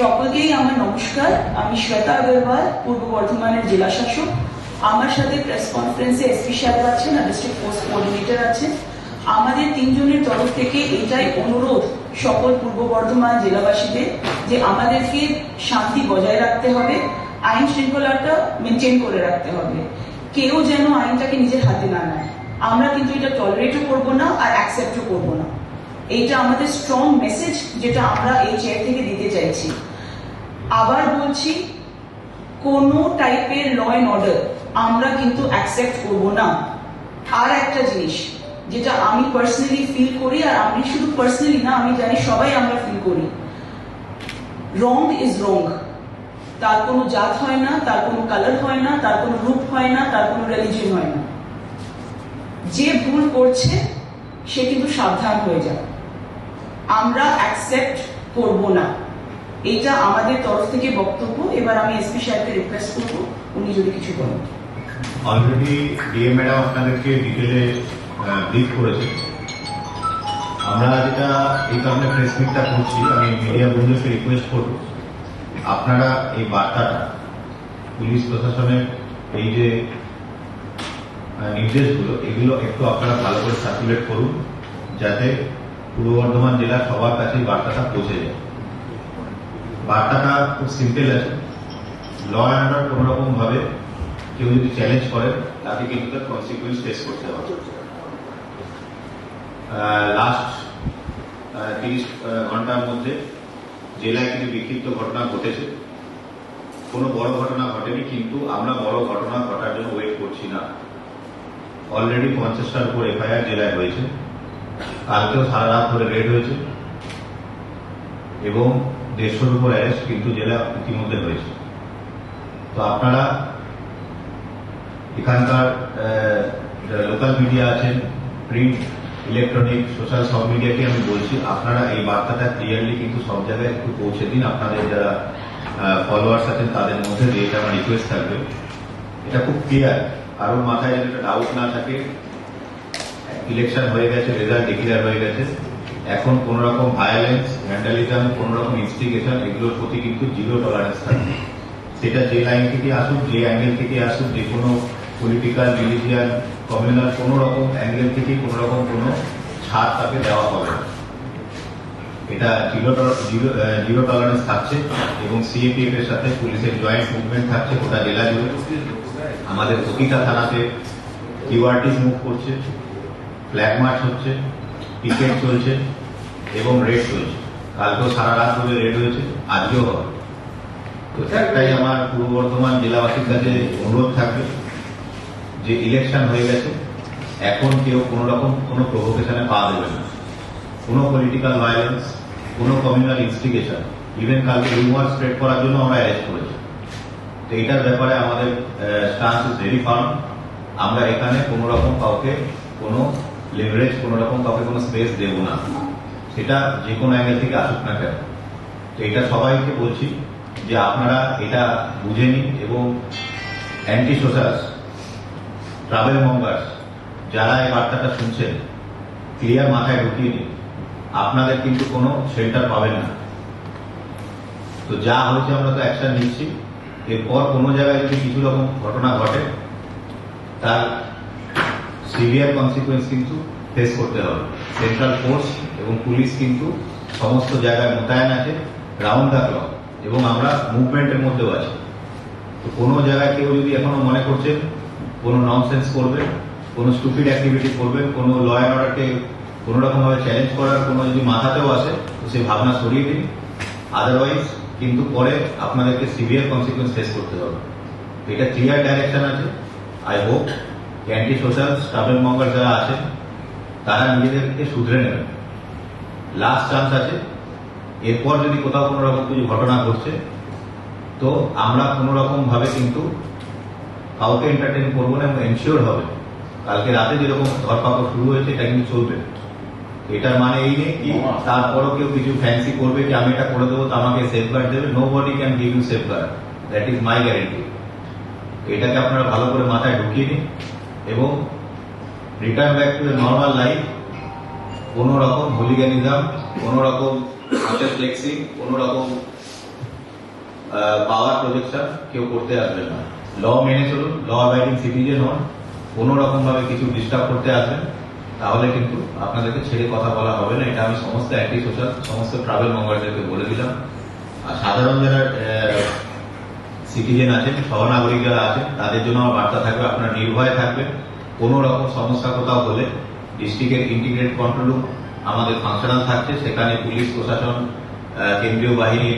সকলকেই আমার নমস্কার। আমি শ্বেতা আগরওয়াল, পূর্ব বর্ধমানের জেলা শাসক। আমার সাথে প্রেস কনফারেন্সে এসপি সাহেব আছেন আর ডিস্ট্রিক্ট ফোর্স কোঅর্ডিনেটর আছেন। আমাদের তিনজনের তরফ থেকে এটাই অনুরোধ সকল পূর্ব বর্ধমান জেলাবাসীদের যে আমাদেরকে শান্তি বজায় রাখতে হবে, আইন শৃঙ্খলাটা মেনটেন করে রাখতে হবে। কেউ যেন আইনটাকে নিজের হাতে না নেয়। আমরা কিন্তু এটা টলারেটও করবো না আর অ্যাকসেপ্টও করবো না। এইটা আমাদের স্ট্রং মেসেজ, যেটা আমরা এই চেয়ার থেকে দিতে চাইছি। আবার বলছি, কোনো টাইপের ল অ্যান্ড অর্ডার আমরা কিন্তু অ্যাকসেপ্ট করব না। আর একটা জিনিস যেটা আমি পার্সোনালি ফিল করি, আর আমি শুধু পার্সোনালি না, আমি জানি সবাই আমরা ফিল করি, রং ইজ রং। তার কোনো জাত হয় না, তার কোনো কালার হয় না, তার কোনো রূপ হয় না, তার কোনো রিলিজিয়ন হয় না। যে ভুল করছে সে কিন্তু সাবধান হয়ে যাবে। আমরা অ্যাকসেপ্ট করব না, এটা আমাদের তরফ থেকে বক্তব্য। এবার আমি এসপি সাহেবকে রিকোয়েস্ট করবো উনি যদি কিছু বলেন। অলরেডি ডিএম ম্যাডাম আপনাদেরকে ডিটেলে ব্রিফ করেছে। আমরা যেটা এই কারণে প্রেস মিটটা করছি, আমি মিডিয়া বন্ধুকে রিকোয়েস্ট করব, আপনারা এই বার্তাটা পুলিশ প্রশাসনের এই যে নির্দেশগুলো, এগুলো একটু আপনারা ভালো করে সার্কুলেট করুন, যাতে পূর্ব বর্ধমান জেলার সবার কাছে বার্তাটা পৌঁছে যায়। বার্তাটা খুব সিম্পল আছে, ল অ্যান্ড অর্ডার কোন রকম ভাবে কেউ যদি চ্যালেঞ্জ করে তাকে কিন্তু তার কনসিকুয়েন্স ফেস করতে হবে। লাস্ট 30 ঘন্টার মধ্যে জেলায় কিছু বিক্ষিপ্ত ঘটনা ঘটেছে। কোনো বড় ঘটনা ঘটেনি, কিন্তু আমরা বড় ঘটনা ঘটার জন্য ওয়েট করছি না। অলরেডি 50টার উপর এফআইআর জেলায় হয়েছে। কালকেও সারা রাত ধরে রেড হয়েছে এবং 150-র উপর অ্যারেস্ট কিন্তু জেলা ইতিমধ্যে হয়েছে। তো আপনারা এখানকার লোকাল মিডিয়া আছেন, প্রিন্ট, ইলেকট্রনিক, সোশ্যাল, সব মিডিয়াকে আমি বলছি, আপনারা এই বার্তাটা ক্লিয়ারলি কিন্তু সব জায়গায় একটু পৌঁছে দিন। আপনাদের যারা ফলোয়ার্স আছেন তাদের মধ্যে যে এটা আমার রিকোয়েস্ট থাকবে, এটা খুব ক্লিয়ার, কারোর মাথায় যেন একটা ডাউট না থাকে। ইলেকশন হয়ে গেছে, রেজাল্ট ডিক্লেয়ার হয়ে গেছে, এখন কোন রকম ভায়োলেন্স, ভ্যান্ডালিজম, কোন রকম ইনস্টিগেশন, এগুলোর প্রতি কিন্তু জিরো টলারেন্স থাকবে। সেটা যে লাইন থেকে আসুক, যে অ্যাঙ্গেল থেকে আসুক, যে কোনো পলিটিক্যাল, রিলিজিয়ান, কমিউনাল, কোন রকম অ্যাঙ্গেল থেকে কোন রকম কোন ছাড় তাকে দেওয়া হবে না। এটা জিরো টলারেন্স থাকছে এবং সিএপিএফ এর সাথে পুলিশের জয়েন্ট মুভমেন্ট থাকছে গোটা জেলা জুড়ে। আমাদের প্রতিটা থানাতে কিউআরটি মুভ করছে, ফ্ল্যাগ মার্চ হচ্ছে, পিকেট চলছে এবং রেড চলছে। কালকেও সারা রাত ধরে রেড হয়েছে, আজকেও হবে। তো একটাই আমার পূর্ব বর্ধমান জেলাবাসীর কাছে অনুরোধ থাকবে যে ইলেকশন হয়ে গেছে, এখন কেউ কোন রকম কোনো প্রভোকেশনে পা দেবে না। কোনো পলিটিক্যাল ভায়োলেন্স, কোনো কমিউনাল ইনস্টিগেশন, ইভেন কালকে রিউমার স্প্রেড করার জন্য আমরা অ্যারেস্ট করেছি। তো এটার ব্যাপারে আমাদের স্ট্যান্স ইজ ভেরি ফার্ম। আমরা এখানে কোন রকম কাউকে কোনো লেভারেজ, কোন রকম কাউকে কোনো স্পেস দেব না, সেটা যে কোনো অ্যাঙ্গেল থেকে আসুক না কেন। তো এটা সবাইকে বলছি যে আপনারা এটা বুঝে নিন এবং অ্যান্টি সোশ্যাল, ট্রাভেল মঙ্গার্স যারা এই বার্তাটা শুনছেন, ক্লিয়ার মাথায় ঢুকিয়ে দিন, আপনাদের কিন্তু কোনো শেল্টার পাবেন না। তো যা হয়েছে আমরা তো অ্যাকশন নিচ্ছি, এরপর কোনো জায়গায় যদি কিছু রকম ঘটনা ঘটে তার সিভিয়ার কনসিকুয়েন্স কিন্তু ফেস করতে হবে। সেন্ট্রাল ফোর্স এবং পুলিশ কিন্তু সমস্ত জায়গায় মোতায়েন আছে, রাউন্ড দ্য ক্লক, এবং আমরা মুভমেন্টের মধ্যেও আছি। তো কোনো জায়গায় কেউ যদি এখনো মনে করছেন কোনো ননসেন্স করবেন, কোনো স্টুপিড অ্যাক্টিভিটি করবেন, কোনো ল অ্যান্ড অর্ডারকে কোনো রকম ভাবে চ্যালেঞ্জ করার কোনো যদি মাথাতেও আসে, তো সেই ভাবনা সরিয়ে দিন। আদারওয়াইজ কিন্তু পরে আপনাদেরকে সিভিয়ার কনসিকুয়েন্স ফেস করতে হবে। এটা ক্লিয়ার ডাইরেকশন আছে। I hope anti social, travel Munger যারা আছেন তারা নিজেদেরকে শুধরে নেবেন। লাস্ট চান্স আছে। এরপর যদি কোথাও কোনো রকম কিছু ঘটনা ঘটছে, তো আমরা কোনো রকম ভাবে কিন্তু কাউকে এন্টারটেইন করবো না এবং এনশিওর হবে কালকে রাতে যেরকম ধরপাকড় শুরু হয়েছে এটা কিন্তু চলবে। এটার মানে এই নেই কি তারপরও কেউ কিছু ফ্যান্সি করবে কি আমি এটা করে দেবো তো আমাকে সেফগার্ড দেবে। Nobody can give you safeguard, that is my guarantee. এটাকে আপনারা ভালো করে মাথায় ঢুকিয়ে দিন এবং return back to normal life. কোন রকম হুলিগানিজম, কোন রকম ফ্লেক্সিং, কোন রকম পাওয়ার প্রজেকশন কেউ করতে আসবেন না। ল মেনে চলুন, ল অ্যাবাইডিং সিটিজেন হন। কোনো রকম ভাবে কিছু ডিস্টার্ব করতে আসবেন তাহলে কিন্তু আপনাদেরকে ছেড়ে কথা বলা হবে না। এটা আমি সমস্ত অ্যান্টি সোশ্যাল সমস্ত ট্রাভেল মঙ্গলদেরকে বলে দিলাম। আর সাধারণ যারা সিটিজেন আছেন, সহনাগরিক যারা আছেন, তাদের জন্য আমার বার্তা থাকবে, আপনারা নির্ভয়ে থাকবেন। কোনো রকম সমস্যা কোথাও হলে ডিস্ট্রিক্টের ইন্টিগ্রেটেড কন্ট্রোল রুম আমাদের ফাংশনাল থাকছে, সেখানে পুলিশ প্রশাসন, কেন্দ্রীয় বাহিনী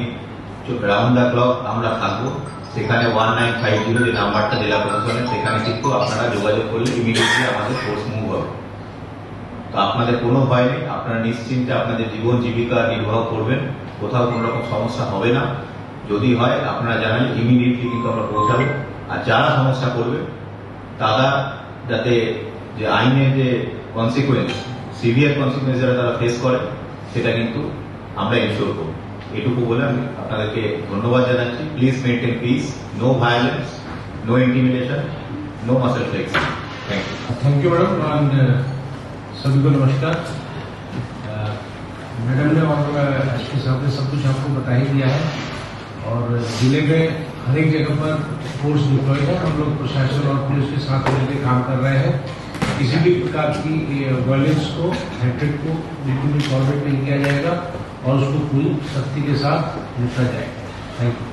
রাউন্ড দ্য ক্লক আমরা থাকবো। সেখানে 1950 যে নাম্বারটা জেলা প্রশাসনের, সেখানে কিন্তু আপনারা যোগাযোগ করলে ইমিডিয়েটলি আমাদের ফোর্স মুভ হবে। তো আপনাদের কোনো ভয় নেই, আপনারা নিশ্চিন্তে আপনাদের জীবন জীবিকা নির্বাহ করবেন, কোথাও কোনো রকম সমস্যা হবে না। যদি হয় আপনারা জানালে ইমিডিয়েটলি কিন্তু আমরা পৌঁছাবো। আর যারা সমস্যা করবে তারা যাতে যে আইনের যে কনসিকুয়েন্স, সিভিয়ার কনসিকুয়েন্স যারা তারা ফেস করে, সেটা কিন্তু আমরা এনশিওর করব। এটুকু বলে আমি আপনাদেরকে ধন্যবাদ জানাচ্ছি। Please maintain peace, no violence, no intimidation, no muscle flex. Thank you. Thank you madam. And सभी को नमस्कार। मैडम ने और एसपी साहब ने सब कुछ आपको बता ही दिया है और जिले में हर एक जगह पर फोर्स डिप्लॉयड है। हम लोग प्रशासन और पुलिस के साथ मिलकर काम कर रहे हैं। किसी भी प्रकार की वायलेंस को, हैट्रिक को बिल्कुल भी टॉलरेट नहीं किया जाएगा और उसको पूरी सख्ती के साथ निपटा जाएगा। Thank you.